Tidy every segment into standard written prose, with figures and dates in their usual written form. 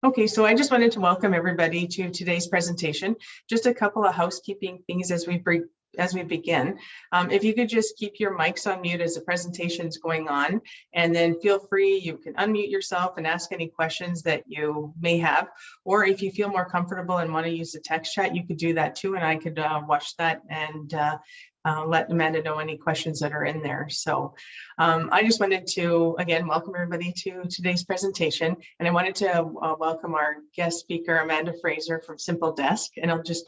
Okay, so I just wanted to welcome everybody to today's presentation. Just a couple of housekeeping things as we begin. If you could just keep your mics on mute as the presentation is going on, and then feel free, you can unmute yourself and ask any questions that you may have, or if you feel more comfortable and want to use the text chat, you could do that too, and I could watch that and let Amanda know any questions that are in there. So I just wanted to, again, welcome everybody to today's presentation. And I wanted to welcome our guest speaker, Amanda Fraser from Simple Desk. And I'll just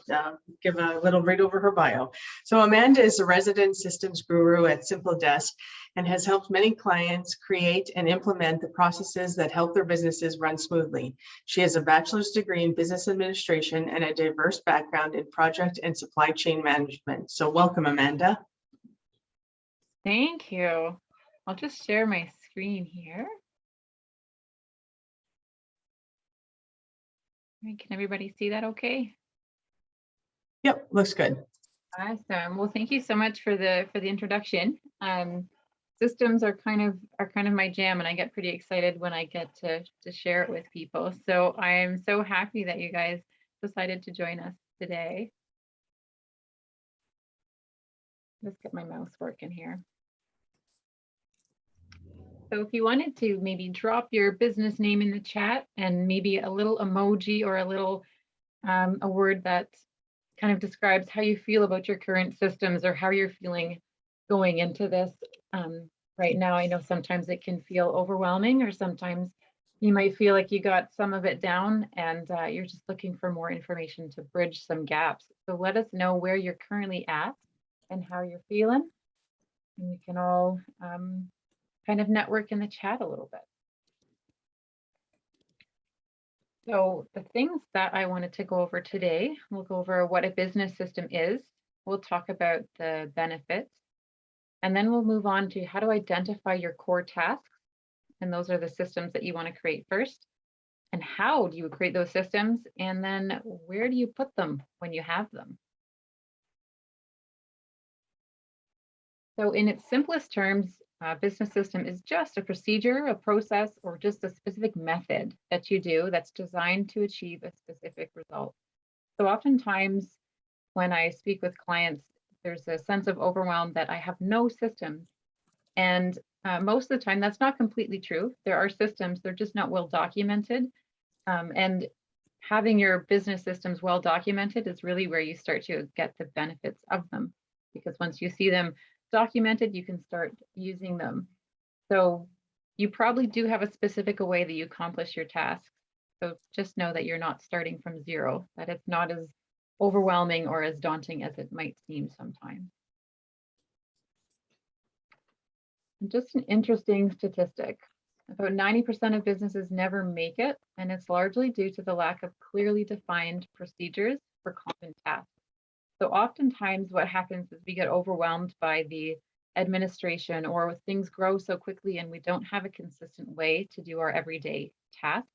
give a little read over her bio. So Amanda is a resident systems guru at Simple Desk and has helped many clients create and implement the processes that help their businesses run smoothly. She has a bachelor's degree in business administration and a diverse background in project and supply chain management. So welcome, Amanda. Thank you. I'll just share my screen here. Can everybody see that okay? Yep, looks good. Awesome. Well, thank you so much for the introduction. Systems are kind of my jam, and I get pretty excited when I get to share it with people. So I am so happy that you guys decided to join us today. Let's get my mouse working here. So if you wanted to maybe drop your business name in the chat and maybe a little emoji or a little a word that kind of describes how you feel about your current systems or how you're feeling going into this right now. I know sometimes it can feel overwhelming, or sometimes you might feel like you got some of it down and you're just looking for more information to bridge some gaps. So let us know where you're currently at and how you're feeling. And we can all kind of network in the chat a little bit. So the things that I wanted to go over today, we'll go over what a business system is. We'll talk about the benefits, and then we'll move on to how to identify your core tasks. And those are the systems that you want to create first. And how do you create those systems? And then where do you put them when you have them? So in its simplest terms, a business system is just a procedure, a process, or just a specific method that you do that's designed to achieve a specific result. So oftentimes when I speak with clients, there's a sense of overwhelm that I have no systems. And most of the time, that's not completely true. There are systems, they're just not well documented. And having your business systems well documented is really where you start to get the benefits of them. Because once you see them documented, you can start using them. So you probably do have a specific way that you accomplish your tasks. So just know that you're not starting from zero, that it's not as overwhelming or as daunting as it might seem sometimes. And just an interesting statistic, about 90% of businesses never make it, and it's largely due to the lack of clearly defined procedures for common tasks. So oftentimes what happens is we get overwhelmed by the administration, or things grow so quickly and we don't have a consistent way to do our everyday tasks.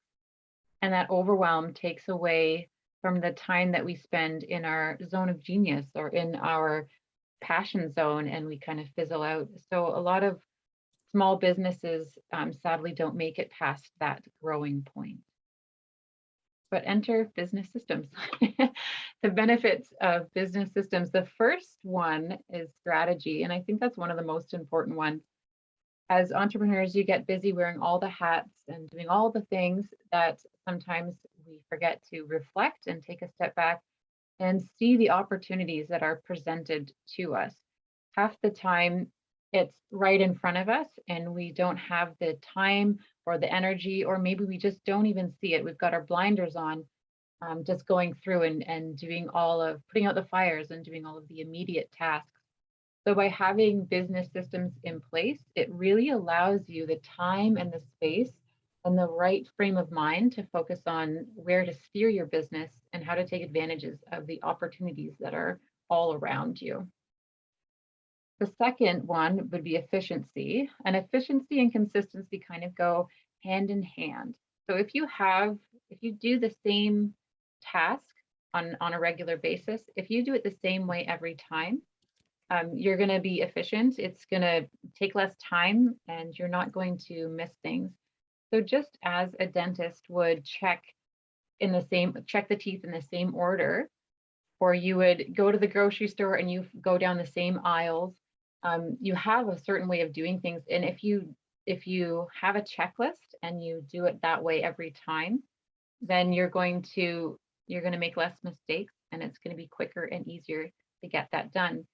And that overwhelm takes away from the time that we spend in our zone of genius or in our passion zone, and we kind of fizzle out. So a lot of small businesses sadly don't make it past that growing point. But enter business systems. The benefits of business systems. The first one is strategy. And I think that's one of the most important ones. As entrepreneurs, you get busy wearing all the hats and doing all the things that sometimes we forget to reflect and take a step back and see the opportunities that are presented to us. Half the time, it's right in front of us and we don't have the time or the energy, or maybe we just don't even see it. We've got our blinders on, just going through and doing all of, putting out the fires and doing all of the immediate tasks. So by having business systems in place, it really allows you the time and the space and the right frame of mind to focus on where to steer your business and how to take advantages of the opportunities that are all around you. The second one would be efficiency, and efficiency and consistency kind of go hand in hand. So if you do the same task on a regular basis, if you do it the same way every time, you're going to be efficient. It's going to take less time and you're not going to miss things. So just as a dentist would check in the same, check the teeth in the same order, or you would go to the grocery store and you go down the same aisles. You have a certain way of doing things. And if you have a checklist and you do it that way every time, then you're going to make less mistakes, and it's going to be quicker and easier to get that done.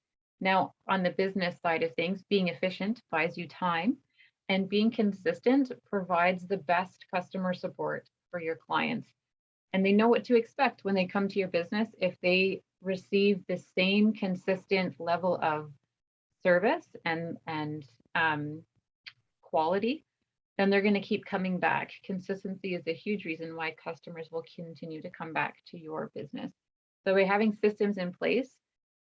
Now, on the business side of things, being efficient buys you time, and being consistent provides the best customer support for your clients. And they know what to expect when they come to your business. If they receive the same consistent level of service and quality, then they're going to keep coming back. Consistency is a huge reason why customers will continue to come back to your business. So by having systems in place,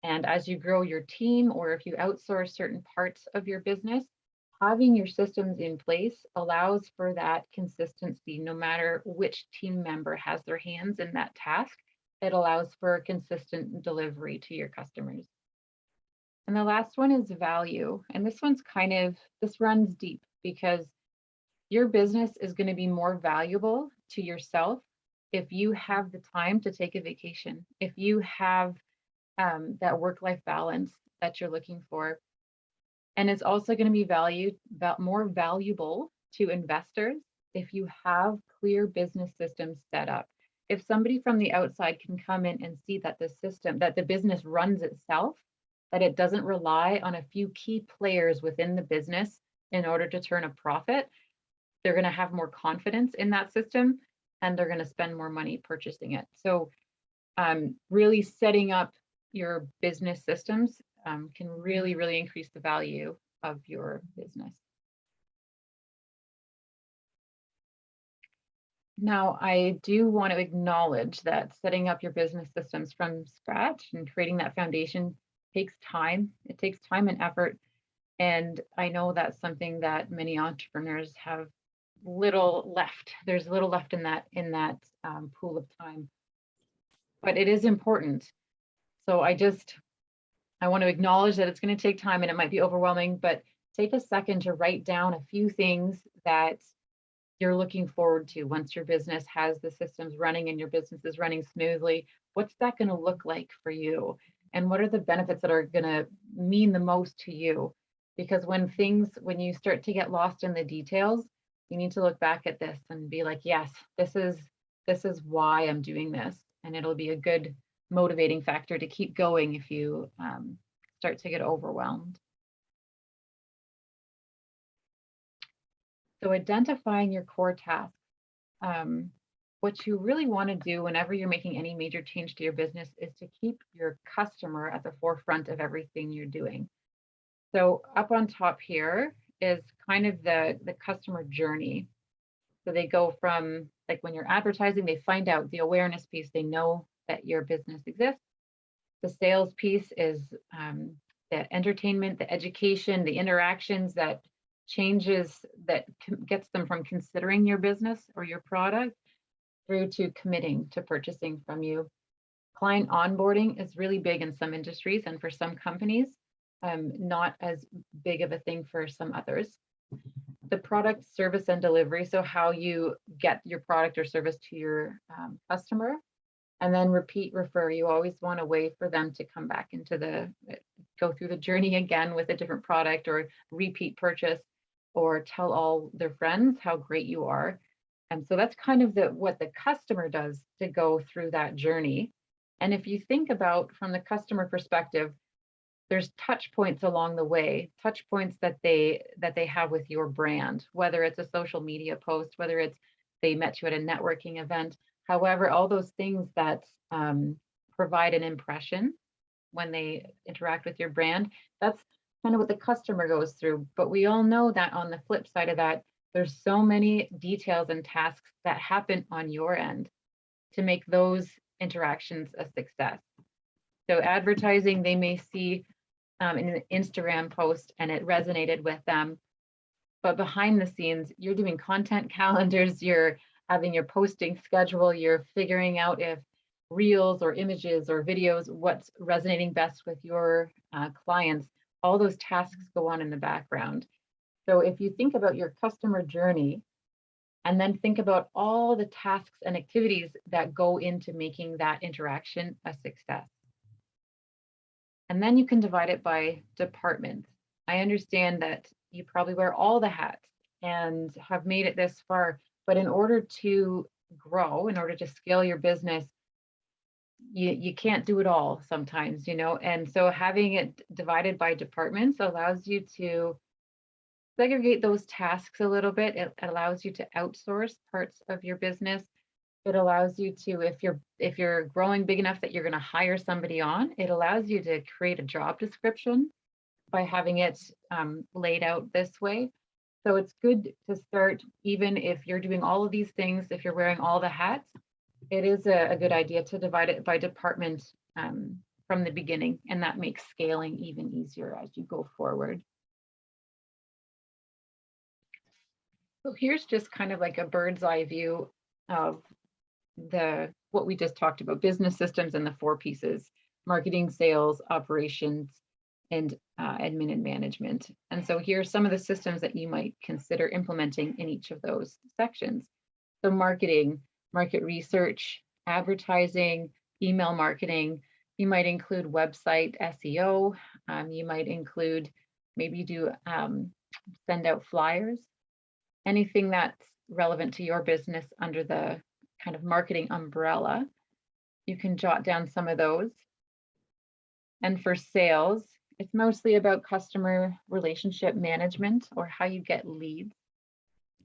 and as you grow your team, or if you outsource certain parts of your business, having your systems in place allows for that consistency. No matter which team member has their hands in that task, it allows for consistent delivery to your customers. And the last one is value. And this runs deep, because your business is going to be more valuable to yourself if you have the time to take a vacation, if you have that work-life balance that you're looking for. And it's also going to be more valuable to investors if you have clear business systems set up. If somebody from the outside can come in and see that the business runs itself, that it doesn't rely on a few key players within the business in order to turn a profit, they're going to have more confidence in that system, and they're going to spend more money purchasing it. So really setting up your business systems can really, really increase the value of your business. Now, I do want to acknowledge that setting up your business systems from scratch and creating that foundation takes time. It takes time and effort. And I know that's something that many entrepreneurs have little left. There's little left in that pool of time, but it is important. So I want to acknowledge that it's going to take time and it might be overwhelming, but take a second to write down a few things that you're looking forward to once your business has the systems running and your business is running smoothly. What's that going to look like for you? And what are the benefits that are going to mean the most to you? Because when you start to get lost in the details, you need to look back at this and be like, yes, this is why I'm doing this. And it'll be a good motivating factor to keep going if you start to get overwhelmed. So identifying your core tasks. What you really want to do whenever you're making any major change to your business is to keep your customer at the forefront of everything you're doing. So up on top here is kind of the customer journey. So they go from, like, when you're advertising, they find out the awareness piece, they know that your business exists. The sales piece is the entertainment, the education, the interactions that gets them from considering your business or your product through to committing to purchasing from you. Client onboarding is really big in some industries and for some companies, not as big of a thing for some others. The product, service, and delivery, so how you get your product or service to your customer. And then repeat, refer. You always want a way for them to come back go through the journey again with a different product, or repeat purchase, or tell all their friends how great you are. And so that's kind of what the customer does to go through that journey. And if you think about from the customer perspective, there's touch points along the way, touch points that they have with your brand, whether it's a social media post, whether it's they met you at a networking event. However, all those things that provide an impression when they interact with your brand, that's kind of what the customer goes through. But we all know that on the flip side of that, there's so many details and tasks that happen on your end to make those interactions a success. So advertising, they may see in an Instagram post and it resonated with them, but behind the scenes, you're doing content calendars, you're having your posting schedule, you're figuring out if reels or images or videos, what's resonating best with your clients. All those tasks go on in the background. So if you think about your customer journey And then think about all the tasks and activities that go into making that interaction a success. And then you can divide it by departments. I understand that you probably wear all the hats and have made it this far, but in order to grow, in order to scale your business, you can't do it all sometimes, you know, and so having it divided by departments allows you to segregate those tasks a little bit. It allows you to outsource parts of your business. It allows you to, if you're growing big enough that you're going to hire somebody on, it allows you to create a job description by having it laid out this way. So it's good to start, even if you're doing all of these things, if you're wearing all the hats, it is a good idea to divide it by department from the beginning, and that makes scaling even easier as you go forward. So here's just kind of like a bird's eye view of what we just talked about, business systems and the 4 pieces: marketing, sales, operations, and admin and management. And so here's some of the systems that you might consider implementing in each of those sections. So marketing, market research, advertising, email marketing. You might include website SEO. You might include, maybe do send out flyers, anything that's relevant to your business under the kind of marketing umbrella. You can jot down some of those. And for sales, it's mostly about customer relationship management, or how you get leads,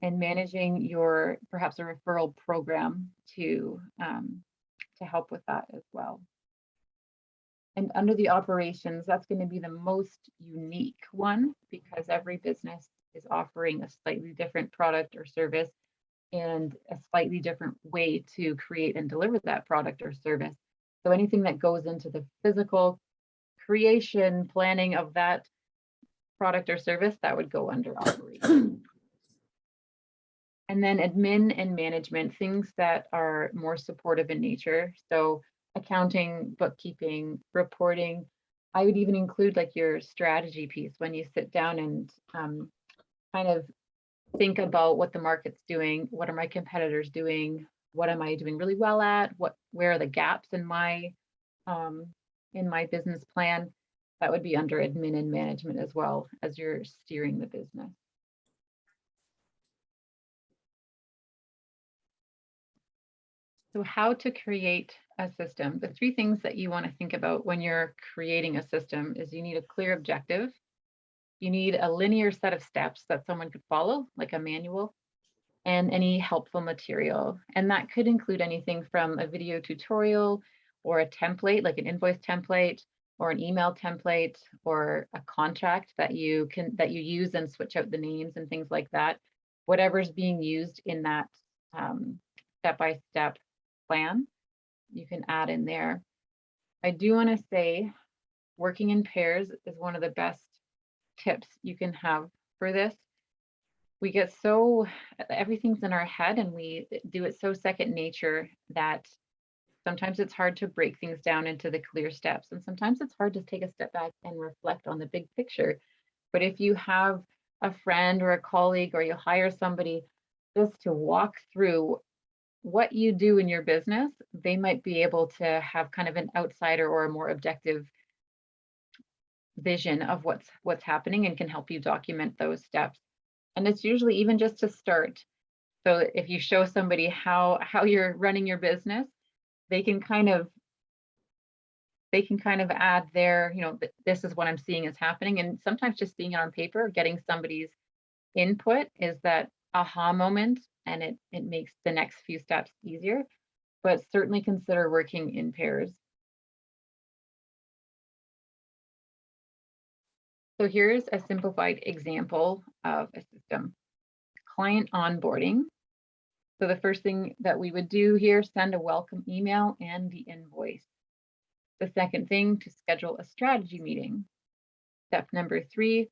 and managing your, perhaps a referral program to help with that as well. And under the operations, that's going to be the most unique one, because every business is offering a slightly different product or service and a slightly different way to create and deliver that product or service. So anything that goes into the physical creation, planning of that product or service, that would go under operations. And then admin and management, things that are more supportive in nature. So accounting, bookkeeping, reporting. I would even include like your strategy piece when you sit down and kind of think about what the market's doing, what are my competitors doing, what am I doing really well at, where are the gaps in my business plan. That would be under admin and management, as well as you're steering the business. So how to create a system. The 3 things that you want to think about when you're creating a system is you need a clear objective. You need a linear set of steps that someone could follow, like a manual, and any helpful material. And that could include anything from a video tutorial or a template, like an invoice template or an email template or a contract that you use and switch out the names and things like that. Whatever's being used in that step-by-step plan, you can add in there. I do want to say working in pairs is one of the best tips you can have for this. We get so, everything's in our head and we do it so second nature that sometimes it's hard to break things down into the clear steps. And sometimes it's hard to take a step back and reflect on the big picture. But if you have a friend or a colleague, or you hire somebody just to walk through what you do in your business, they might be able to have kind of an outsider or a more objective vision of what's happening, and can help you document those steps. And it's usually even just to start. So if you show somebody how you're running your business, they can kind of add their, this is what I'm seeing is happening. And sometimes just seeing it on paper, getting somebody's input is that aha moment, and it makes the next few steps easier. But certainly consider working in pairs. So here's a simplified example of a system. Client onboarding. So the first thing that we would do here, send a welcome email and the invoice. The second thing, to schedule a strategy meeting. Step number 3,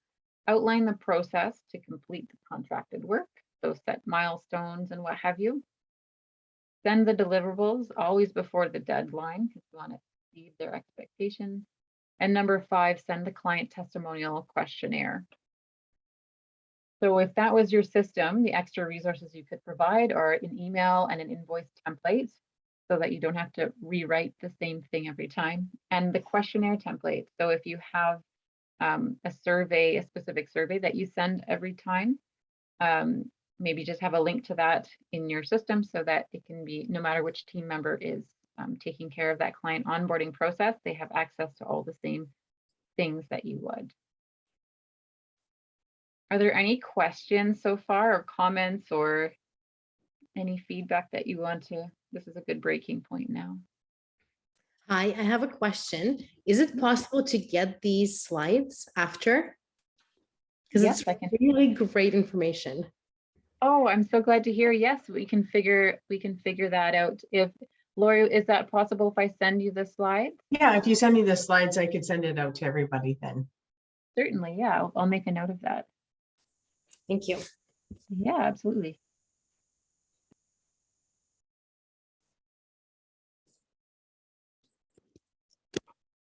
outline the process to complete the contracted work. So set milestones and what have you. Send the deliverables always before the deadline, because you want to exceed their expectations. And number 5, send the client testimonial questionnaire. So if that was your system, the extra resources you could provide are an email and an invoice template so that you don't have to rewrite the same thing every time. And the questionnaire template. So if you have a survey, a specific survey that you send every time, maybe just have a link to that in your system so that it can be, no matter which team member is taking care of that client onboarding process, they have access to all the same things that you would. Are there any questions so far, or comments, or any feedback that you want to? This is a good breaking point now. Hi, I have a question. Is it possible to get these slides after? Because Yes, it's I can. really great information. Oh, I'm so glad to hear. Yes, we can figure that out. If Lori, is that possible if I send you the slides? Yeah, if you send me the slides, I could send it out to everybody then. Certainly, yeah, I'll make a note of that. Thank you. Yeah, absolutely.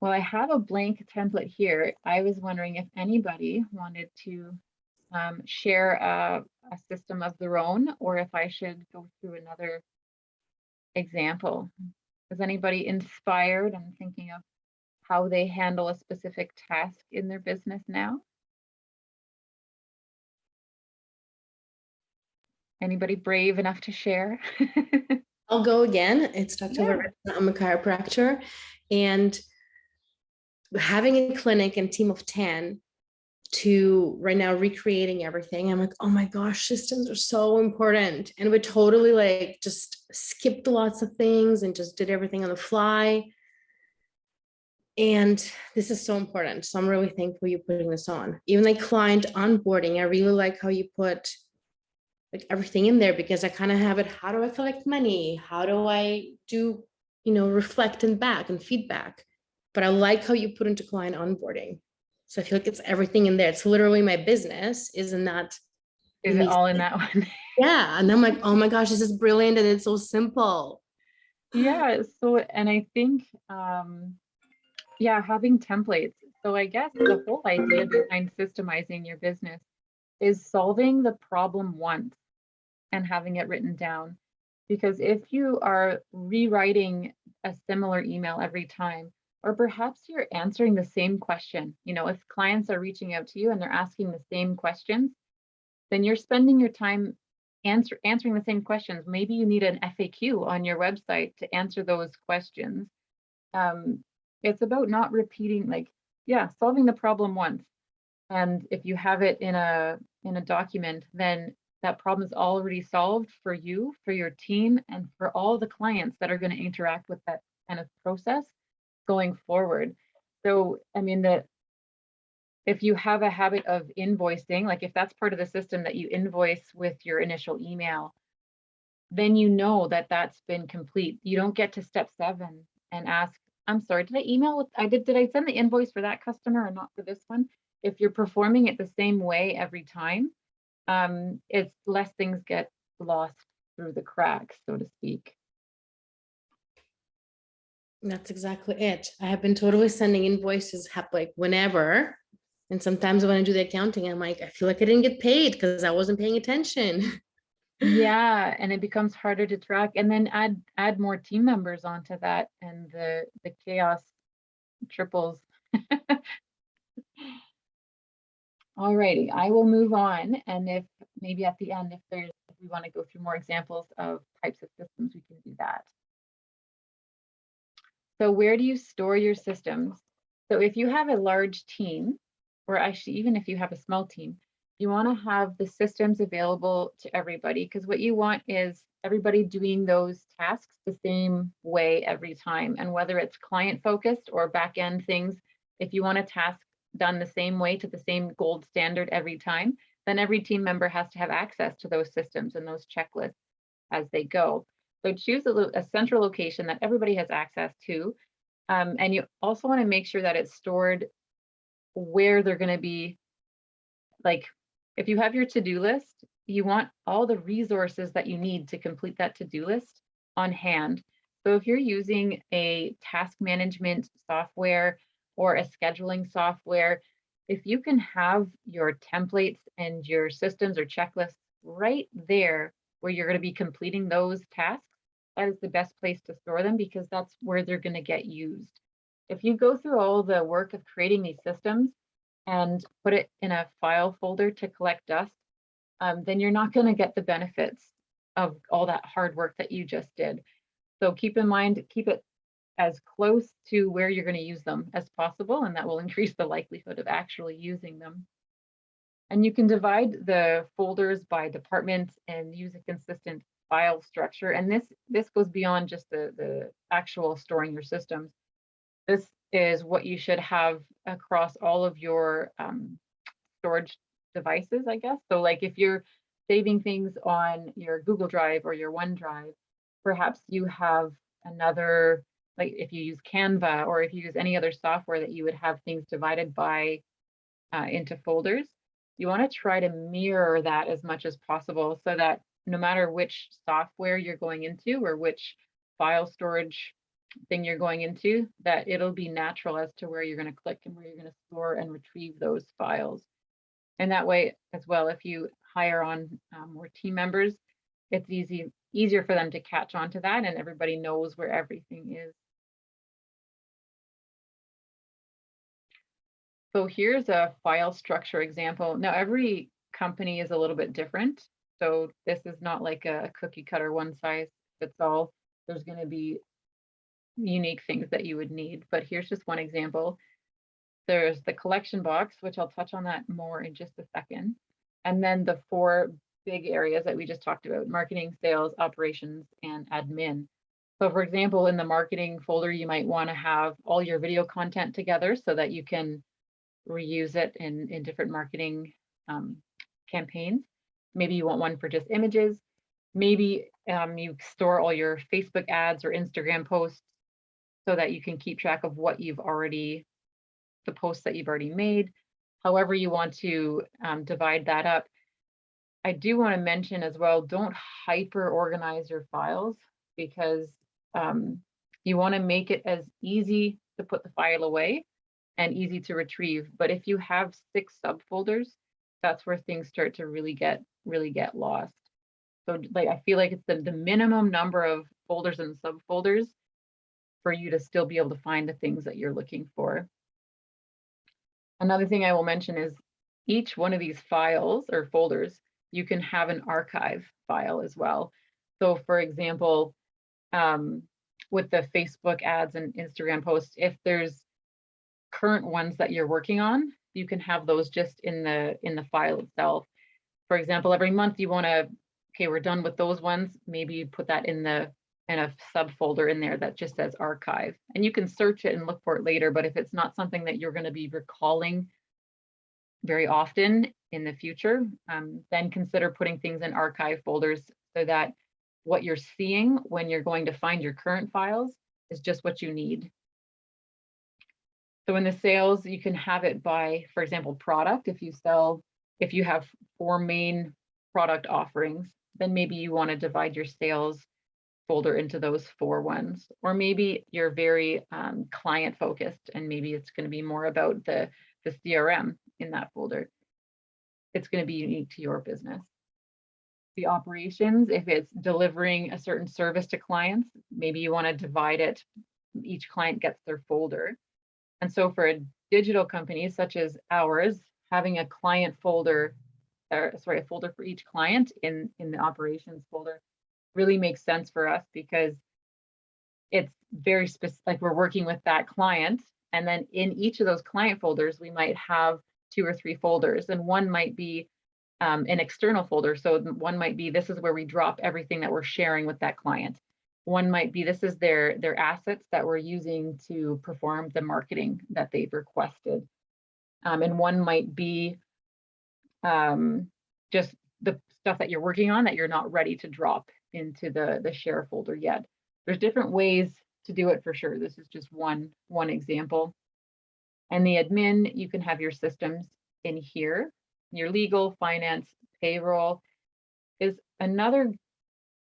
Well, I have a blank template here. I was wondering if anybody wanted to share a system of their own, or if I should go through another example. Is anybody inspired and thinking of how they handle a specific task in their business now? Anybody brave enough to share? I'll go again. It's Dr. Yeah. Larissa. I'm a chiropractor, and having a clinic and team of 10 to right now recreating everything. I'm like, oh my gosh, systems are so important. And we totally like just skipped lots of things and just did everything on the fly. And this is so important. So I'm really thankful you're putting this on. Even like client onboarding, I really like how you put like everything in there, because I kind of have it. How do I collect money? How do I do, reflect and back and feedback? But I like how you put into client onboarding. So I feel like it's everything in there. It's literally my business, isn't that? Is it all in that one? Yeah. And I'm like, oh my gosh, this is brilliant. And it's so simple. Yeah. So, and I think, yeah, having templates. So I guess the whole idea behind systemizing your business is solving the problem once and having it written down. Because if you are rewriting a similar email every time, or perhaps you're answering the same question, if clients are reaching out to you and they're asking the same questions, then you're spending your time answering the same questions. Maybe you need an FAQ on your website to answer those questions. It's about not repeating, solving the problem once. And if you have it in a document, then that problem is already solved for you, for your team, and for all the clients that are going to interact with that kind of process going forward. So, I mean, if you have a habit of invoicing, like if that's part of the system that you invoice with your initial email, then you know that that's been complete. You don't get to step 7 and ask, I'm sorry, did I send the invoice for that customer or not for this one? If you're performing it the same way every time, it's less things get lost through the cracks, so to speak. That's exactly it. I have been totally sending invoices like whenever. And sometimes when I do the accounting, I'm like, I feel like I didn't get paid because I wasn't paying attention. Yeah, and it becomes harder to track, and then add more team members onto that, and the chaos triples. Alrighty, I will move on, and if maybe at the end, if we want to go through more examples of types of systems, we can do that. So where do you store your systems? So if you have a large team, or actually even if you have a small team, you want to have the systems available to everybody, because what you want is everybody doing those tasks the same way every time. And whether it's client focused or back end things, if you want a task done the same way to the same gold standard every time, then every team member has to have access to those systems and those checklists as they go. So choose a central location that everybody has access to. And you also want to make sure that it's stored where they're going to be. Like if you have your to-do list, you want all the resources that you need to complete that to-do list on hand. So if you're using a task management software or a scheduling software, If you can have your templates and your systems or checklists right there where you're going to be completing those tasks, that is the best place to store them because that's where they're going to get used. If you go through all the work of creating these systems and put it in a file folder to collect dust, then you're not going to get the benefits of all that hard work that you just did. So keep in mind, keep it as close to where you're going to use them as possible, and that will increase the likelihood of actually using them. And you can divide the folders by department and use a consistent file structure. And this goes beyond just the actual storing your systems. This is what you should have across all of your storage devices, I guess. So like if you're saving things on your Google Drive or your OneDrive, perhaps you have another, like if you use Canva or if you use any other software that you would have things divided by into folders, you want to try to mirror that as much as possible so that no matter which software you're going into or which file storage thing you're going into, that it'll be natural as to where you're going to click and where you're going to store and retrieve those files. And that way as well, if you hire on more team members, it's easier for them to catch on to that and everybody knows where everything is. So here's a file structure example. Now every company is a little bit different. So this is not like a cookie cutter one size fits all. There's going to be unique things that you would need, but here's just one example. There's the collection box, which I'll touch on that more in just a second. And then the 4 big areas that we just talked about: marketing, sales, operations, and admin. So for example, in the marketing folder, you might want to have all your video content together so that you can reuse it in different marketing campaigns. Maybe you want one for just images. Maybe you store all your Facebook ads or Instagram posts so that you can keep track of what you've already, the posts that you've already made. However you want to divide that up. I do want to mention as well, don't hyper organize your files because you want to make it as easy to put the file away and easy to retrieve. But if you have 6 subfolders, that's where things start to really get lost. So like I feel like it's the minimum number of folders and subfolders for you to still be able to find the things that you're looking for. Another thing I will mention is each one of these files or folders, you can have an archive file as well. So for example, with the Facebook ads and Instagram posts, if there's current ones that you're working on, you can have those just in the file itself. For example, every month you want to, okay, we're done with those ones. Maybe you put that in a subfolder in there that just says archive, and you can search it and look for it later. But if it's not something that you're going to be recalling very often in the future, then consider putting things in archive folders so that what you're seeing when you're going to find your current files is just what you need. So in the sales, you can have it by, for example, product. If you have 4 main product offerings, then maybe you want to divide your sales folder into those 4 ones. Or maybe you're very client focused and maybe it's going to be more about the CRM in that folder. It's going to be unique to your business. The operations, if it's delivering a certain service to clients, maybe you want to divide it. Each client gets their folder. And so for a digital company such as ours, having a client folder, a folder for each client in the operations folder really makes sense for us because it's very specific, like we're working with that client. And then in each of those client folders, we might have 2 or 3 folders, and one might be an external folder. So one might be, this is where we drop everything that we're sharing with that client. One might be, this is their assets that we're using to perform the marketing that they've requested. And one might be just the stuff that you're working on that you're not ready to drop into the share folder yet. There's different ways to do it for sure. This is just one example. And the admin, you can have your systems in here. Your legal, finance, payroll is another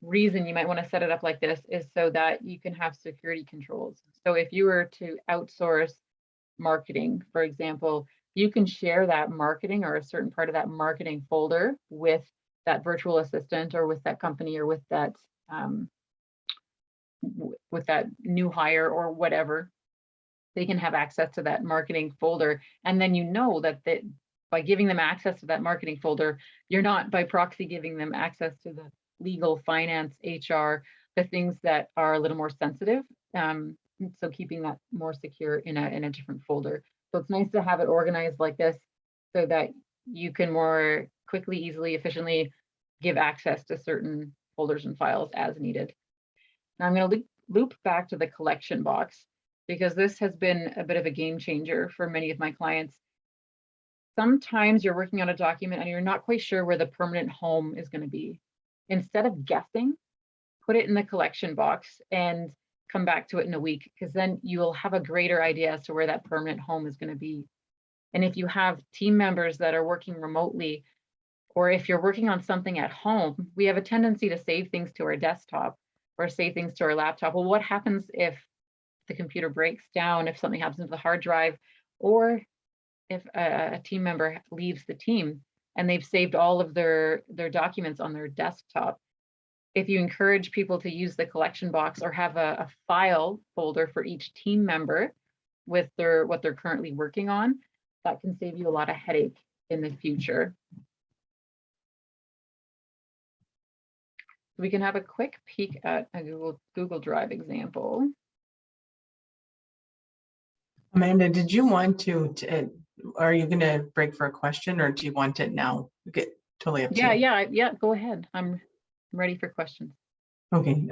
reason you might want to set it up like this, is so that you can have security controls. So if you were to outsource marketing, for example, you can share that marketing or a certain part of that marketing folder with that virtual assistant or with that company or with that new hire or whatever. They can have access to that marketing folder. And then you know that by giving them access to that marketing folder, you're not by proxy giving them access to the legal, finance, HR, the things that are a little more sensitive. So keeping that more secure in a different folder. So it's nice to have it organized like this so that you can more quickly, easily, efficiently give access to certain folders and files as needed. Now I'm going to loop back to the collection box because this has been a bit of a game changer for many of my clients. Sometimes you're working on a document and you're not quite sure where the permanent home is going to be. Instead of guessing, put it in the collection box and come back to it in a week, because then you'll have a greater idea as to where that permanent home is going to be. And if you have team members that are working remotely, or if you're working on something at home, we have a tendency to save things to our desktop or save things to our laptop. Well, what happens if the computer breaks down, if something happens to the hard drive, or if a team member leaves the team and they've saved all of their documents on their desktop? If you encourage people to use the collection box or have a file folder for each team member with what they're currently working on, that can save you a lot of headache in the future. We can have a quick peek at a Google Drive example. Amanda, did you want to are you going to break for a question, or do you want it now? Okay, totally up to you. Yeah, go ahead. I'm ready for questions. Okay,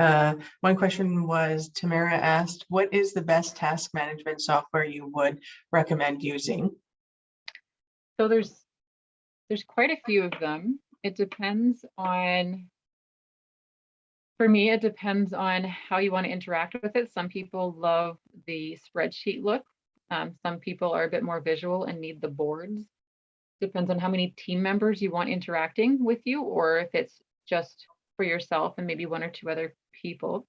one question was, Tamara asked, what is the best task management software you would recommend using? So there's quite a few of them. It depends on, for me, it depends on how you want to interact with it. Some people love the spreadsheet look. Some people are a bit more visual and need the boards. Depends on how many team members you want interacting with you, or if it's just for yourself and maybe one or two other people.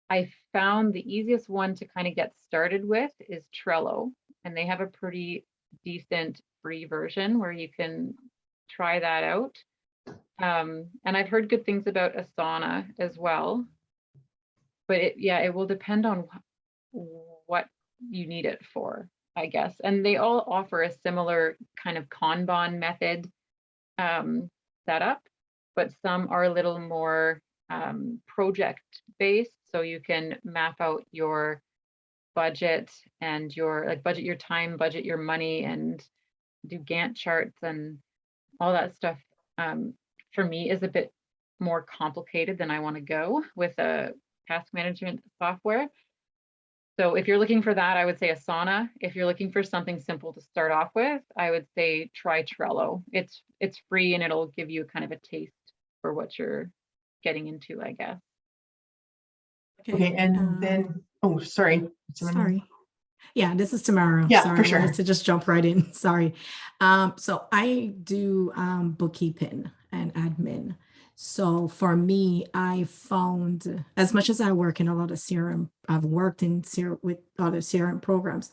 I found the easiest one to kind of get started with is Trello, and they have a pretty decent free version where you can try that out. And I've heard good things about Asana as well, but it will depend on what you need it for, I guess. And they all offer a similar kind of Kanban method setup, but some are a little more project based. So you can map out your budget and budget your time, budget your money, and do Gantt charts and all that stuff. For me is a bit more complicated than I want to go with a task management software. So if you're looking for that, I would say Asana. If you're looking for something simple to start off with, I would say try Trello. It's free and it'll give you kind of a taste for what you're getting into, I guess. Okay, and then, oh, sorry. Sorry. Yeah, this is Tamara. Yeah, sorry, for sure. I wanted to just jump right in. Sorry. So I do bookkeeping and admin. So for me, I found, as much as I work in a lot of CRM, I've worked in with other CRM programs,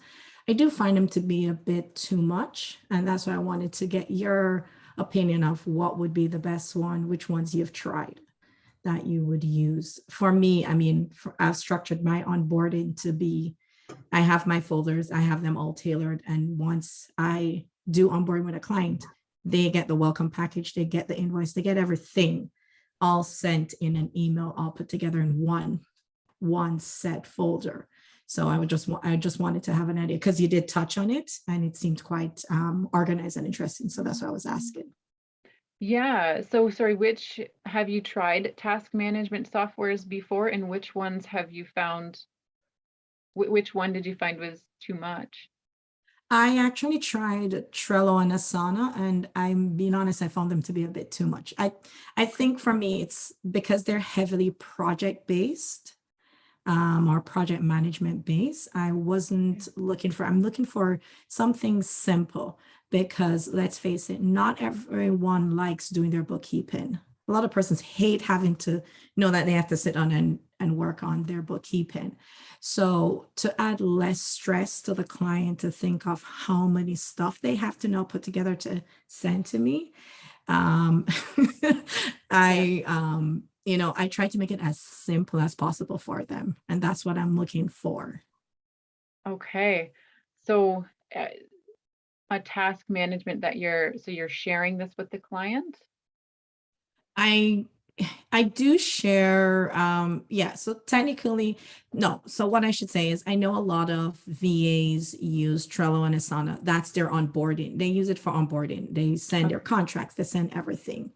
I do find them to be a bit too much. And that's why I wanted to get your opinion of what would be the best one, which ones you've tried that you would use. For me, I mean, I've structured my onboarding to be, I have my folders, I have them all tailored. And once I do onboarding with a client, they get the welcome package, they get the invoice, they get everything all sent in an email, all put together in one set folder. So I just wanted to have an idea, because you did touch on it and it seemed quite organized and interesting. So that's what I was asking. Yeah, so sorry, which have you tried task management softwares before, and which ones have you found, which one did you find was too much? I actually tried Trello and Asana, and I'm being honest, I found them to be a bit too much. I think for me, it's because they're heavily project based or project management based. I'm looking for something simple, because let's face it, not everyone likes doing their bookkeeping. A lot of persons hate having to know that they have to sit down and work on their bookkeeping. So to add less stress to the client to think of how many stuff they have to now put together to send to me, I try to make it as simple as possible for them. And that's what I'm looking for. Okay. So a task management that you're sharing this with the client? I do share, so technically, no. So what I should say is I know a lot of VAs use Trello and Asana. That's their onboarding. They use it for onboarding. They send their contracts, they send everything.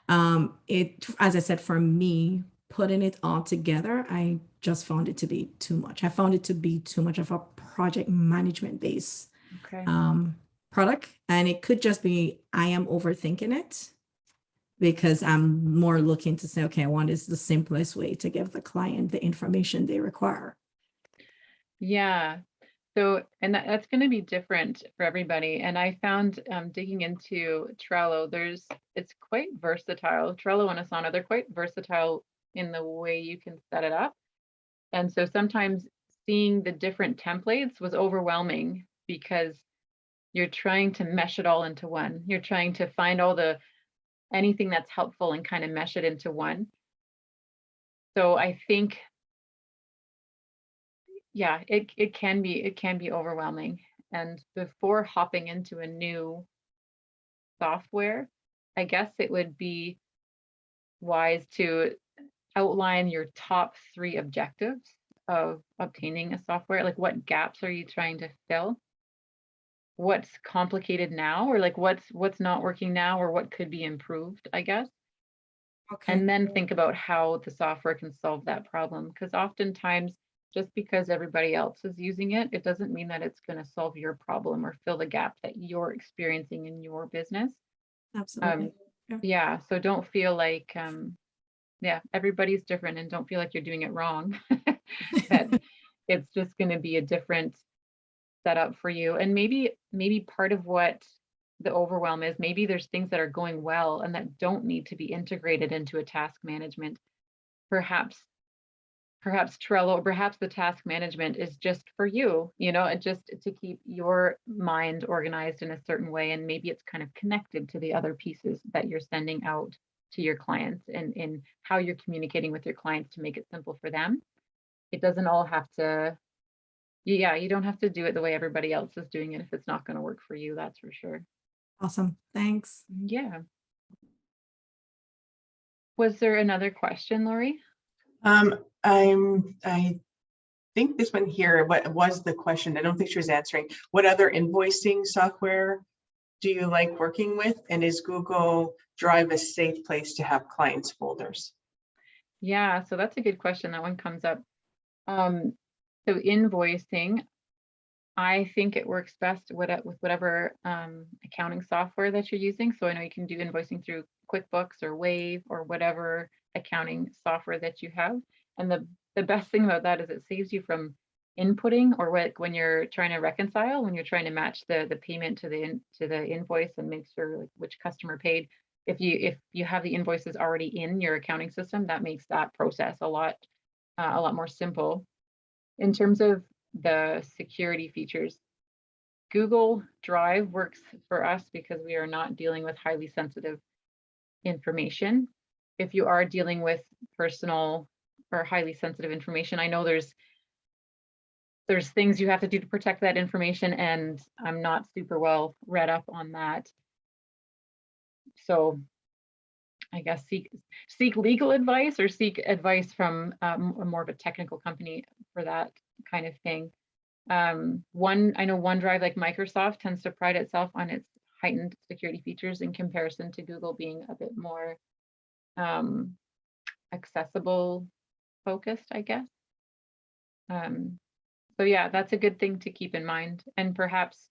As I said, for me, putting it all together, I just found it to be too much. I found it to be too much of a project management based Okay. product. And it could just be, I am overthinking it because I'm more looking to say, okay, what is the simplest way to give the client the information they require? Yeah. So, and that's going to be different for everybody. And I found digging into Trello, it's quite versatile. Trello and Asana, they're quite versatile in the way you can set it up. And so sometimes seeing the different templates was overwhelming because you're trying to mesh it all into one. You're trying to find anything that's helpful and kind of mesh it into one. So I think, yeah, it can be overwhelming. And before hopping into a new software, I guess it would be wise to outline your top 3 objectives of obtaining a software. Like, what gaps are you trying to fill? What's complicated now, or like what's not working now, or what could be improved, I guess. Okay. And then think about how the software can solve that problem. Because oftentimes, just because everybody else is using it, it doesn't mean that it's going to solve your problem or fill the gap that you're experiencing in your business. Absolutely. Yeah. So don't feel like, everybody's different, and don't feel like you're doing it wrong. That it's just going to be a different setup for you. And maybe part of what the overwhelm is, maybe there's things that are going well and that don't need to be integrated into a task management. Perhaps Trello, perhaps the task management is just for you, just to keep your mind organized in a certain way. And maybe it's kind of connected to the other pieces that you're sending out to your clients, and in how you're communicating with your clients to make it simple for them. It doesn't all have to, you don't have to do it the way everybody else is doing it if it's not going to work for you, that's for sure. Awesome. Thanks. Yeah. Was there another question, Lori? I think this one here, what was the question? I don't think she was answering. What other invoicing software do you like working with? And is Google Drive a safe place to have clients folders? Yeah, so that's a good question. That one comes up. So invoicing, I think it works best with whatever accounting software that you're using. So I know you can do invoicing through QuickBooks or Wave or whatever accounting software that you have. And the best thing about that is it saves you from inputting, or when you're trying to reconcile, when you're trying to match the payment to the invoice and make sure like which customer paid. If you have the invoices already in your accounting system, that makes that process a lot more simple. In terms of the security features, Google Drive works for us because we are not dealing with highly sensitive information. If you are dealing with personal or highly sensitive information, I know there's things you have to do to protect that information, and I'm not super well read up on that. So I guess seek legal advice, or seek advice from more of a technical company for that kind of thing. I know OneDrive, like Microsoft, tends to pride itself on its heightened security features in comparison to Google being a bit more accessible focused, I guess. So yeah, that's a good thing to keep in mind. And perhaps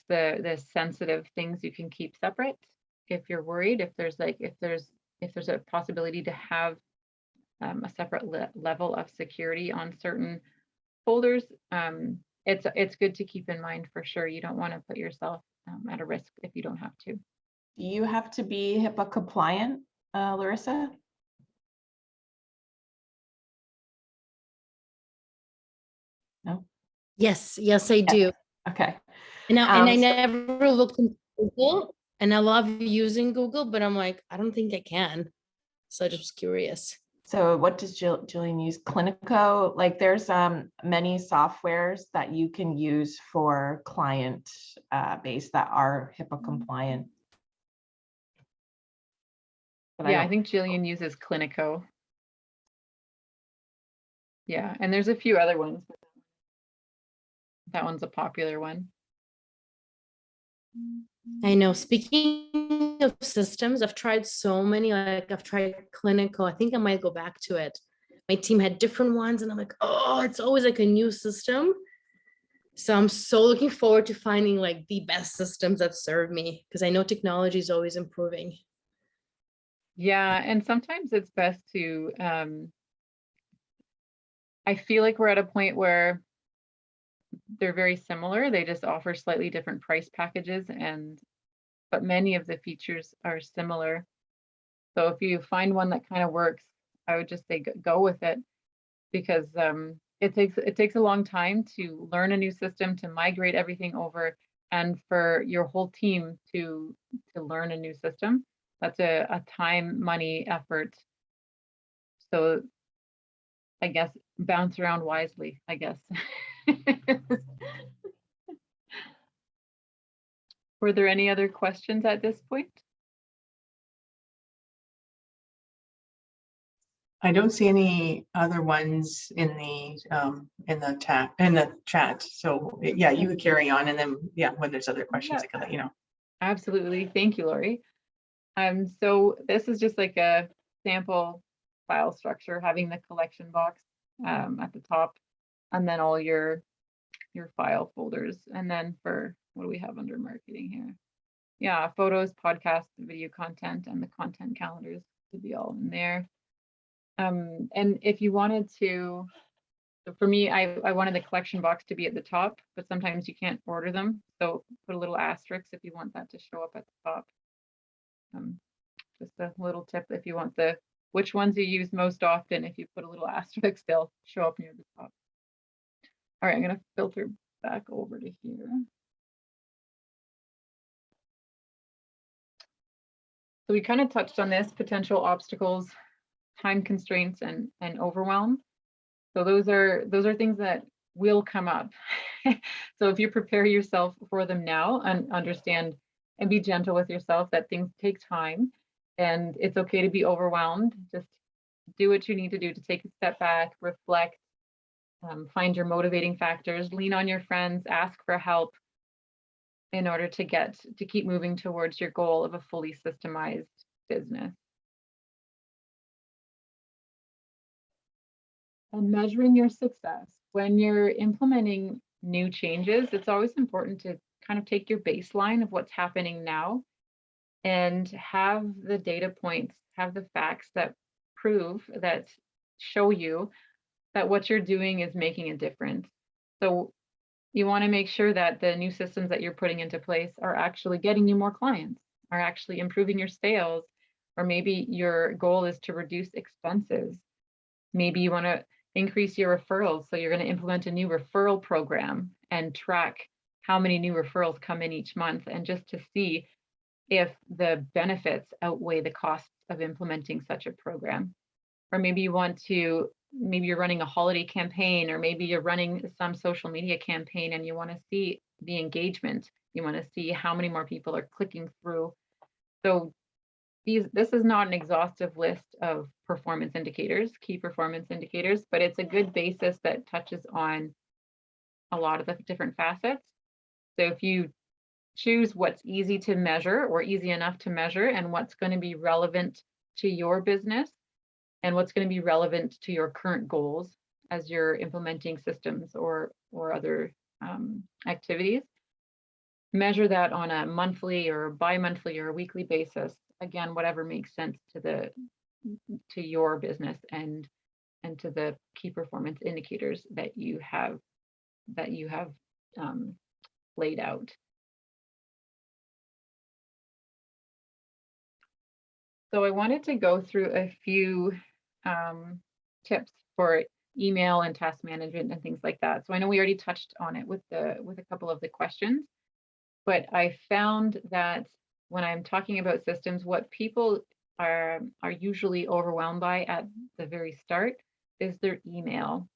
the sensitive things you can keep separate if you're worried, if there's a possibility to have a separate level of security on certain folders. It's good to keep in mind for sure. You don't want to put yourself at a risk if you don't have to. Do you have to be HIPAA compliant, Larissa? Yes, yes, I do. Okay. And now, and I So- never looked into Google, and I love using Google, but I'm like, I don't think I can. So I just was curious. So what does Jillian use? Clinico, like there's many softwares that you can use for client base that are HIPAA compliant. But Yeah, I don't- think Jillian uses Clinico. Yeah, and there's a few other ones. That one's a popular one. I know. Speaking of systems, I've tried so many. Like I've tried Clinical. I think I might go back to it. My team had different ones, and I'm like, oh, it's always like a new system. So I'm so looking forward to finding like the best systems that serve me, because I know technology is always improving. Yeah, and sometimes it's best to, I feel like we're at a point where they're very similar. They just offer slightly different price packages, but many of the features are similar. So if you find one that kind of works, I would just say go with it, because it takes a long time to learn a new system, to migrate everything over, and for your whole team to learn a new system. That's a time, money, effort. So I guess bounce around wisely, I guess. Were there any other questions at this point? I don't see any other ones in the chat. So yeah, you could carry on, and then yeah, when there's other questions, I can let you know. Absolutely. Thank you, Lori. So this is just like a sample file structure, having the collection box at the top, and then all your file folders. And then for what do we have under marketing here? Yeah, photos, podcasts, video content, and the content calendars would be all in there. And if you wanted to, so for me, I wanted the collection box to be at the top, but sometimes you can't order them. So put a little asterisk if you want that to show up at the top. Just a little tip if you want which ones you use most often. If you put a little asterisk, they'll show up near the top. All right, I'm going to filter back over to here. So we kind of touched on this, potential obstacles, time constraints, and overwhelm. So those are things that will come up. So if you prepare yourself for them now and understand and be gentle with yourself that things take time, and it's okay to be overwhelmed. Just do what you need to do to take a step back, reflect, find your motivating factors, lean on your friends, ask for help in order to keep moving towards your goal of a fully systemized business. And measuring your success. When you're implementing new changes, it's always important to kind of take your baseline of what's happening now and have the data points, have the facts that show you that what you're doing is making a difference. So you want to make sure that the new systems that you're putting into place are actually getting you more clients, are actually improving your sales, or maybe your goal is to reduce expenses. Maybe you want to increase your referrals. So you're going to implement a new referral program and track how many new referrals come in each month, and just to see if the benefits outweigh the costs of implementing such a program. Or maybe you're running a holiday campaign, or maybe you're running some social media campaign and you want to see the engagement. You want to see how many more people are clicking through. So this is not an exhaustive list of performance indicators, key performance indicators, but it's a good basis that touches on a lot of the different facets. So if you choose what's easy to measure or easy enough to measure, and what's going to be relevant to your business and what's going to be relevant to your current goals as you're implementing systems or other activities, measure that on a monthly or bi-monthly or a weekly basis. Again, whatever makes sense to your business and to the key performance indicators that you have laid out. So I wanted to go through a few tips for email and task management and things like that. So I know we already touched on it with a couple of the questions, but I found that when I'm talking about systems, what people are usually overwhelmed by at the very start is their email.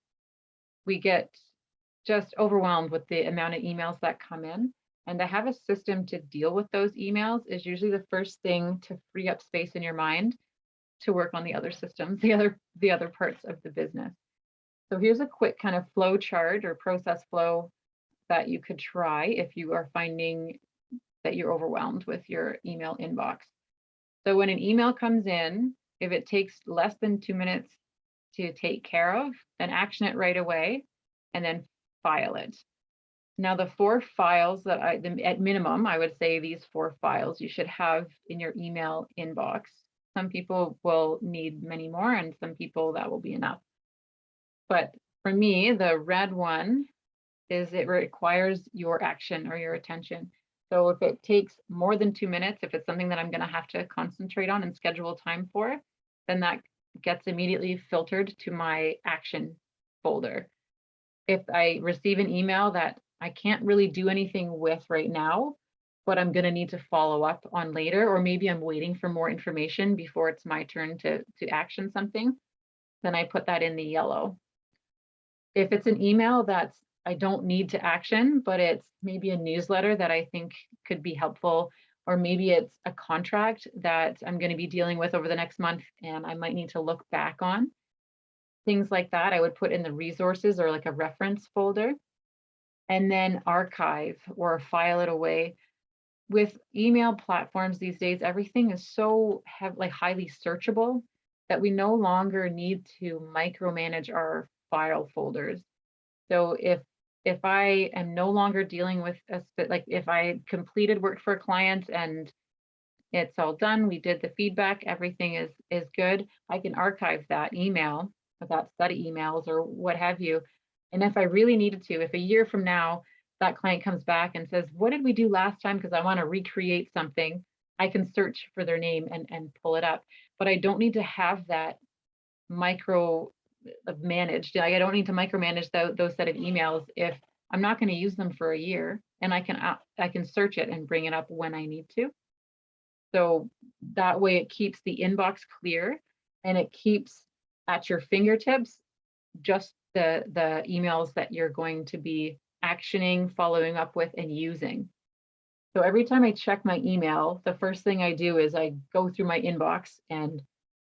We get just overwhelmed with the amount of emails that come in, and to have a system to deal with those emails is usually the first thing to free up space in your mind to work on the other systems, the other parts of the business. So here's a quick kind of flow chart or process flow that you could try if you are finding that you're overwhelmed with your email inbox. So when an email comes in, if it takes less than 2 minutes to take care of, then action it right away and then file it. Now the 4 files that at minimum, I would say these 4 files you should have in your email inbox. Some people will need many more, and some people that will be enough. But for me, the red one is it requires your action or your attention. So if it takes more than 2 minutes, if it's something that I'm going to have to concentrate on and schedule time for, then that gets immediately filtered to my action folder. If I receive an email that I can't really do anything with right now, but I'm going to need to follow up on later, or maybe I'm waiting for more information before it's my turn to action something, then I put that in the yellow. If it's an email that's I don't need to action, but it's maybe a newsletter that I think could be helpful, or maybe it's a contract that I'm going to be dealing with over the next month and I might need to look back on. Things like that, I would put in the resources or like a reference folder, and then archive or file it away. With email platforms these days, everything is so highly searchable that we no longer need to micromanage our file folders. So if I am no longer dealing with if I completed work for a client and it's all done, we did the feedback, everything is good, I can archive that email, that set of emails or what have you. And if I really needed to, if a year from now that client comes back and says, what did we do last time? Because I want to recreate something, I can search for their name and pull it up. But I don't need to have that managed. I don't need to micromanage those set of emails if I'm not going to use them for a year, and I can search it and bring it up when I need to. So that way it keeps the inbox clear and it keeps at your fingertips just the emails that you're going to be actioning, following up with, and using. So every time I check my email, the first thing I do is I go through my inbox and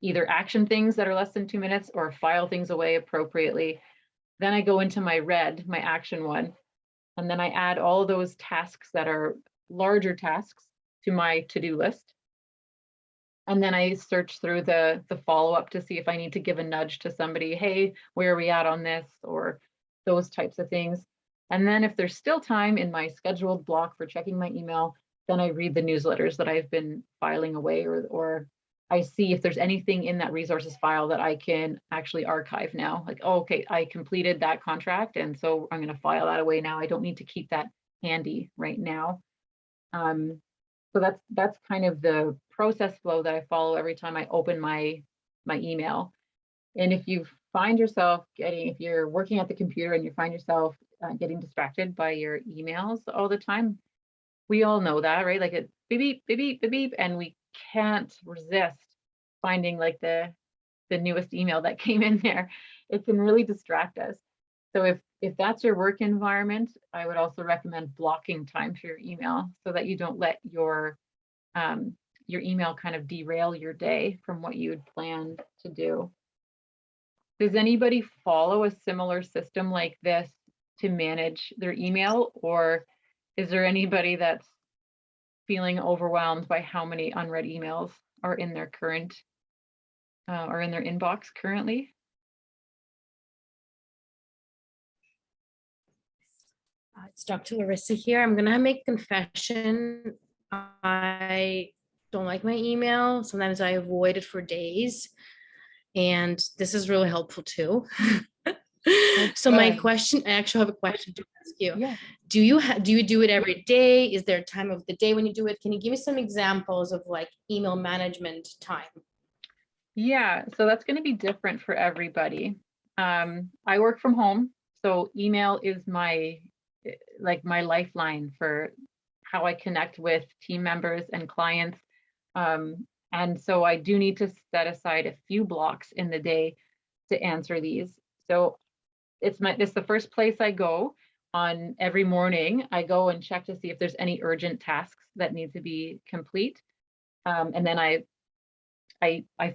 either action things that are less than 2 minutes or file things away appropriately. Then I go into my red, my action one, and then I add all of those tasks that are larger tasks to my to-do list. And then I search through the follow-up to see if I need to give a nudge to somebody, hey, where are we at on this, or those types of things. And then if there's still time in my scheduled block for checking my email, then I read the newsletters that I've been filing away, or I see if there's anything in that resources file that I can actually archive now. Like, oh, okay, I completed that contract, and so I'm going to file that away now. I don't need to keep that handy right now. So that's kind of the process flow that I follow every time I open my email. And if you find yourself if you're working at the computer and you find yourself getting distracted by your emails all the time, we all know that, right? Like it beep, beep, beep, beep, beep, and we can't resist finding like the newest email that came in there. It can really distract us. So if that's your work environment, I would also recommend blocking time for your email so that you don't let your email kind of derail your day from what you had planned to do. Does anybody follow a similar system like this to manage their email, or is there anybody that's feeling overwhelmed by how many unread emails are in their current or in their inbox currently? It's Dr. Larissa here. I'm gonna make a confession. I don't like my email. Sometimes I avoid it for days, and this is really helpful too. So my question, I actually have a question to ask you. Yeah. Do you do it every day? Is there a time of the day when you do it? Can you give me some examples of like email management time? Yeah, so that's going to be different for everybody. I work from home, so email is my lifeline for how I connect with team members and clients. And so I do need to set aside a few blocks in the day to answer these. So it's the first place I go on every morning. I go and check to see if there's any urgent tasks that need to be complete. And then I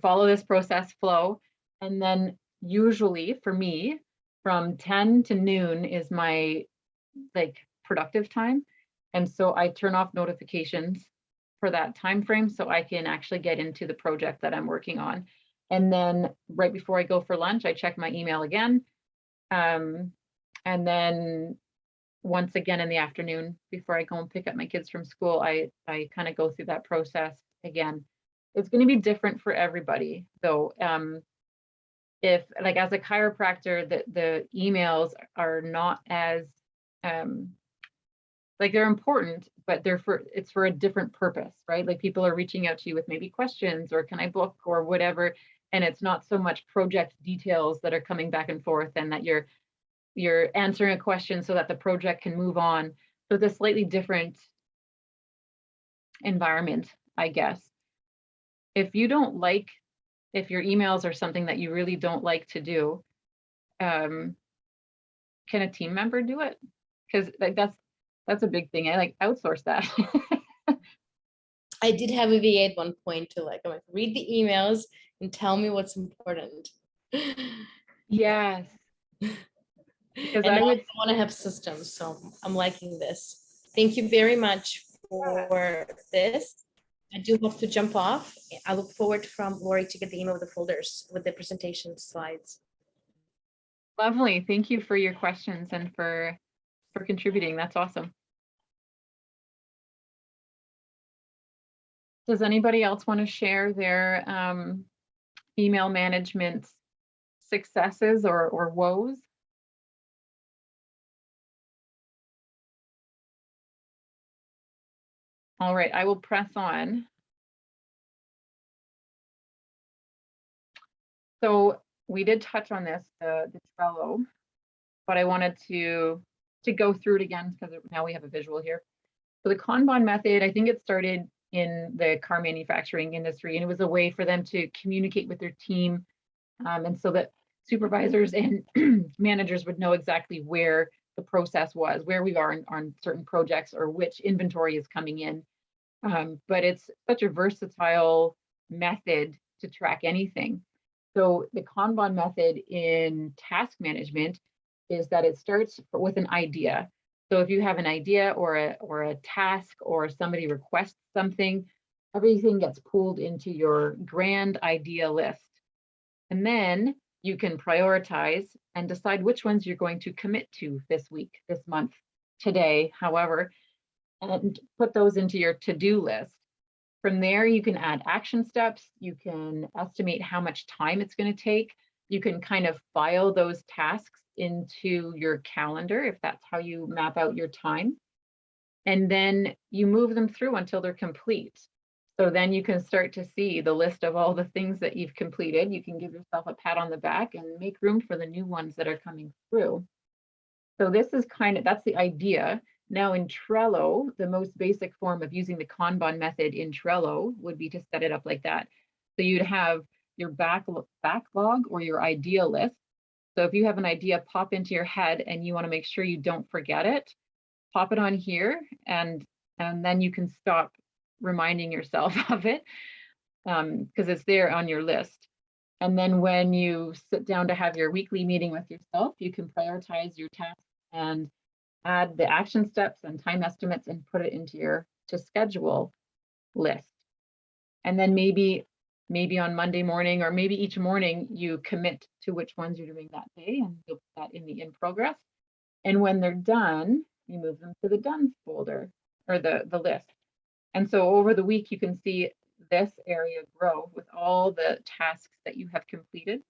follow this process flow. And then usually for me, from 10 to noon is my productive time. And so I turn off notifications for that time frame so I can actually get into the project that I'm working on. And then right before I go for lunch, I check my email again. And then once again in the afternoon, before I go and pick up my kids from school, I kind of go through that process again. It's going to be different for everybody though. If as a chiropractor, the emails are not as they're important, but it's for a different purpose, right? Like people are reaching out to you with maybe questions or can I book or whatever. And it's not so much project details that are coming back and forth and that you're answering a question so that the project can move on. So it's a slightly different environment, I guess. If your emails are something that you really don't like to do, can a team member do it? Because that's a big thing. I outsource that. I did have a VA at one point to I'm like, read the emails and tell me what's important. Yes. Because And I now would I want to have systems, so I'm liking this. Thank you very much for this. I do hope to jump off. I look forward from Lori to get the email with the folders with the presentation slides. lovely. Thank you for your questions and for contributing. That's awesome. Does anybody else want to share their email management successes or woes? All right, I will press on. So we did touch on this, the Trello, but I wanted to go through it again because now we have a visual here. So the Kanban method, I think it started in the car manufacturing industry, and it was a way for them to communicate with their team, and so that supervisors and managers would know exactly where the process was, where we are on certain projects or which inventory is coming in. But it's such a versatile method to track anything. So the Kanban method in task management is that it starts with an idea. So if you have an idea or a task or somebody requests something, everything gets pulled into your grand idea list. And then you can prioritize and decide which ones you're going to commit to this week, this month, today, however, and put those into your to-do list. From there, you can add action steps. You can estimate how much time it's going to take. You can kind of file those tasks into your calendar if that's how you map out your time. And then you move them through until they're complete. So then you can start to see the list of all the things that you've completed. You can give yourself a pat on the back and make room for the new ones that are coming through. So this is that's the idea. Now in Trello, the most basic form of using the Kanban method in Trello would be to set it up like that. So you'd have your backlog or your idea list. So if you have an idea pop into your head and you want to make sure you don't forget it, pop it on here and then you can stop reminding yourself of it because it's there on your list. And then when you sit down to have your weekly meeting with yourself, you can prioritize your tasks and add the action steps and time estimates and put it into your to schedule list. And then maybe on Monday morning or maybe each morning you commit to which ones you're doing that day and you'll put that in the in progress. And when they're done, you move them to the done folder or the list. And so over the week, you can see this area grow with all the tasks that you have completed.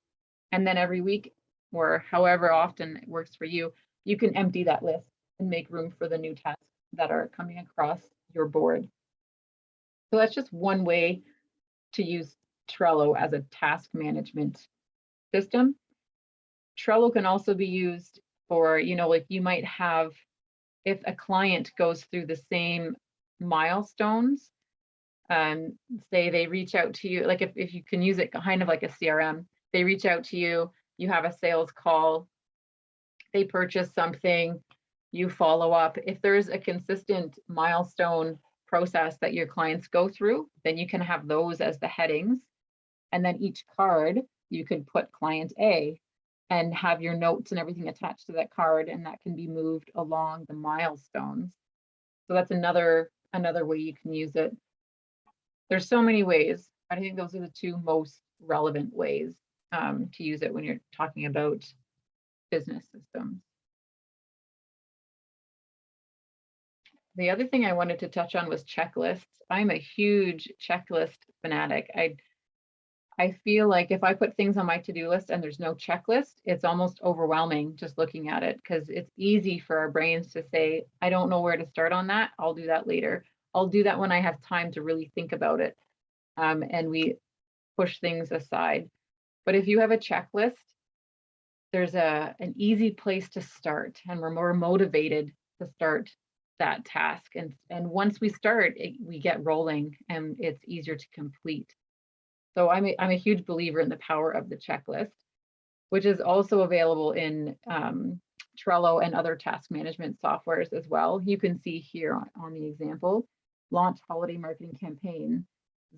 And then every week, or however often it works for you, you can empty that list and make room for the new tasks that are coming across your board. So that's just one way to use Trello as a task management system. Trello can also be used for, like you might have, if a client goes through the same milestones, say they reach out to you, like if you can use it kind of like a CRM, they reach out to you, you have a sales call, they purchase something, you follow up. If there's a consistent milestone process that your clients go through, then you can have those as the headings. And then each card, you could put client A and have your notes and everything attached to that card, and that can be moved along the milestones. So that's another way you can use it. There's so many ways. I think those are the two most relevant ways to use it when you're talking about business systems. The other thing I wanted to touch on was checklists. I'm a huge checklist fanatic. I feel like if I put things on my to-do list and there's no checklist, it's almost overwhelming just looking at it, because it's easy for our brains to say, I don't know where to start on that. I'll do that later. I'll do that when I have time to really think about it. And we push things aside. But if you have a checklist, there's an easy place to start, and we're more motivated to start that task. And once we start, we get rolling and it's easier to complete. So I'm a huge believer in the power of the checklist, which is also available in Trello and other task management softwares as well. You can see here on the example, launch holiday marketing campaign,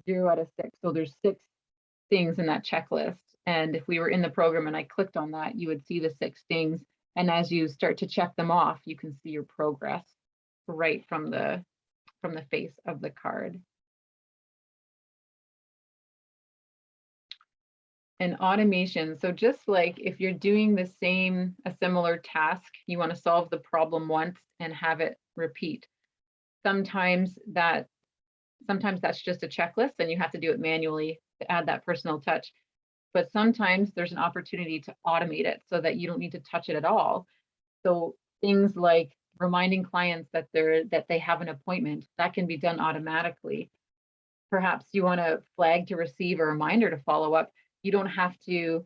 0 out of 6. So there's 6 things in that checklist. And if we were in the program and I clicked on that, you would see the 6 things. And as you start to check them off, you can see your progress right from the face of the card. And automation. So just like if you're doing a similar task, you want to solve the problem once and have it repeat. Sometimes that's just a checklist and you have to do it manually to add that personal touch. But sometimes there's an opportunity to automate it so that you don't need to touch it at all. So things like reminding clients that they have an appointment, that can be done automatically. Perhaps you want to flag to receive a reminder to follow up. You don't have to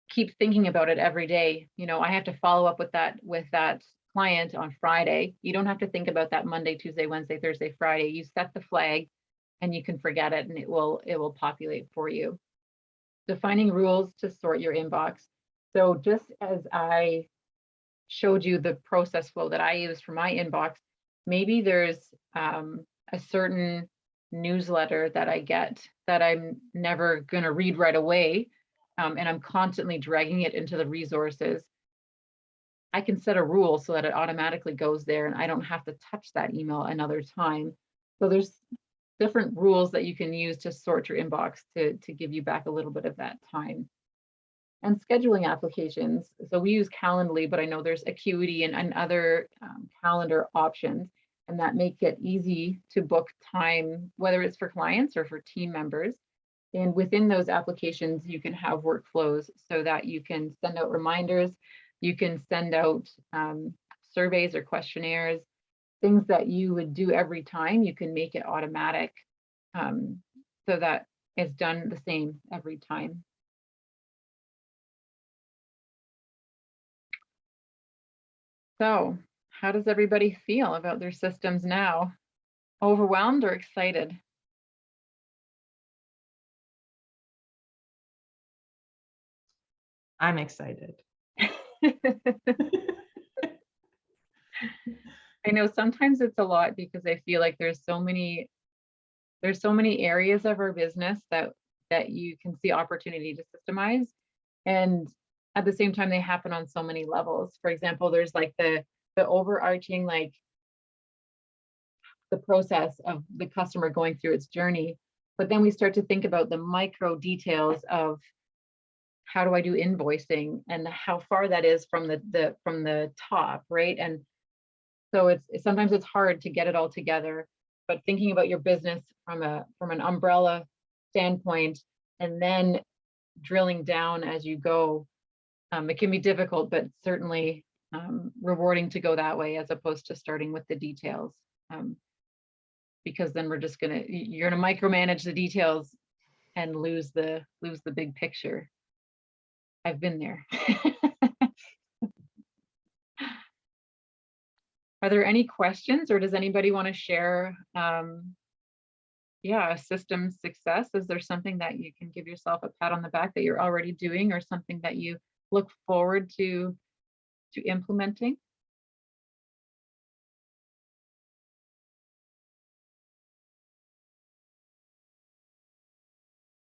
keep thinking about it every day. I have to follow up with that client on Friday. You don't have to think about that Monday, Tuesday, Wednesday, Thursday, Friday. You set the flag and you can forget it and it will populate for you. Defining rules to sort your inbox. So just as I showed you the process flow that I use for my inbox, maybe there's a certain newsletter that I get that I'm never going to read right away, and I'm constantly dragging it into the resources. I can set a rule so that it automatically goes there and I don't have to touch that email another time. So there's different rules that you can use to sort your inbox to give you back a little bit of that time. And scheduling applications. So we use Calendly, but I know there's Acuity and other calendar options, and that make it easy to book time, whether it's for clients or for team members. And within those applications, you can have workflows so that you can send out reminders, you can send out surveys or questionnaires, things that you would do every time, you can make it automatic so that it's done the same every time. So how does everybody feel about their systems now? Overwhelmed or excited? I'm excited. I know sometimes it's a lot because I feel like there's so many areas of our business that you can see opportunity to systemize. And at the same time, they happen on so many levels. For example, there's like the overarching, like the process of the customer going through its journey. But then we start to think about the micro details of how do I do invoicing and how far that is from the top, right? And so sometimes it's hard to get it all together. But thinking about your business from an umbrella standpoint, and then drilling down as you go, it can be difficult, but certainly rewarding to go that way as opposed to starting with the details. Because then you're gonna micromanage the details and lose the big picture. I've been there. Are there any questions, or does anybody want to share a system success? Is there something that you can give yourself a pat on the back that you're already doing, or something that you look forward to implementing?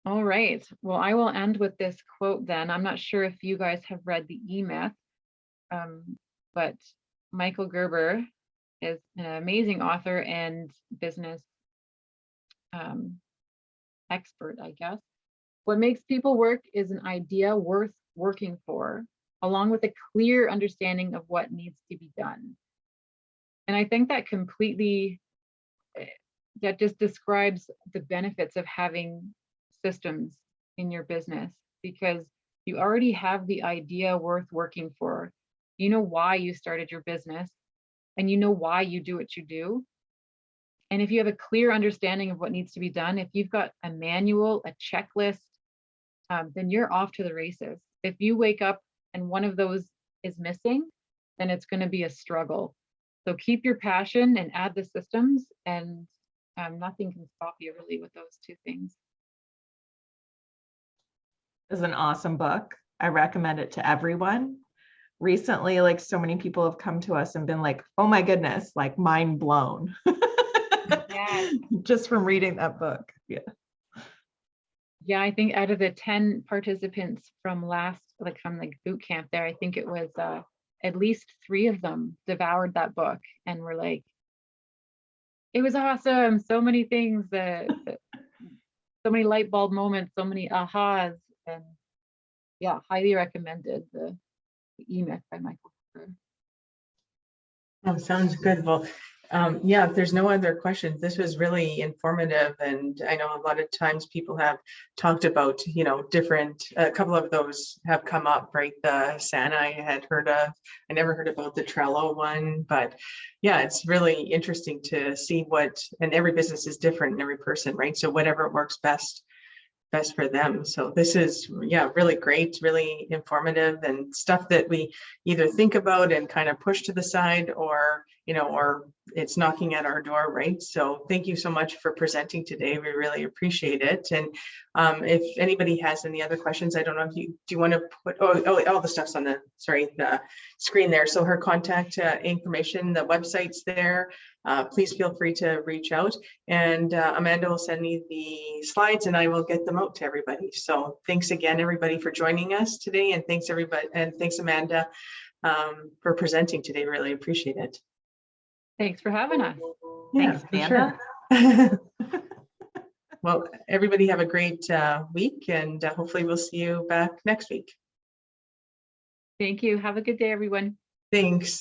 All right, well, I will end with this quote then. I'm not sure if you guys have read the E-Myth, but Michael Gerber is an amazing author and business expert, I guess. What makes people work is an idea worth working for, along with a clear understanding of what needs to be done. And I think that completely, that just describes the benefits of having systems in your business, because you already have the idea worth working for. You know why you started your business, and you know why you do what you do. And if you have a clear understanding of what needs to be done, if you've got a manual, a checklist, then you're off to the races. If you wake up and one of those is missing, then it's going to be a struggle. So keep your passion and add the systems, and nothing can stop you really with those two things. Is an awesome book. I recommend it to everyone. Recently, like, so many people have come to us and been like, oh my goodness, like mind blown. Yes. Just from reading that book. Yeah. Yeah, I think out of the 10 participants from boot camp there, I think it was at least 3 of them devoured that book and were like, it was awesome. So many things, so many light bulb moments, so many ahas, and yeah, highly recommended the E-Myth by Michael Gerber. Oh, sounds good. Well, yeah, if there's no other questions, this was really informative. And I know a lot of times people have talked about, different, a couple of those have come up, right? The Santa I had heard of. I never heard about the Trello one, but yeah, it's really interesting to see and every business is different and every person, right? So whatever works best for them. So this is, yeah, really great, really informative, and stuff that we either think about and kind of push to the side, or it's knocking at our door, right? So thank you so much for presenting today. We really appreciate it. And if anybody has any other questions, I don't know if do you want to put, all the stuff's on the screen there. So her contact information, the website's there. Please feel free to reach out, and Amanda will send me the slides and I will get them out to everybody. So thanks again, everybody, for joining us today. And thanks everybody. And thanks, Amanda, for presenting today. Really appreciate it. Thanks for having us. Yeah, Thanks, for Amanda. sure. Well, everybody have a great week, and hopefully we'll see you back next week. Thank you. Have a good day, everyone. Thanks.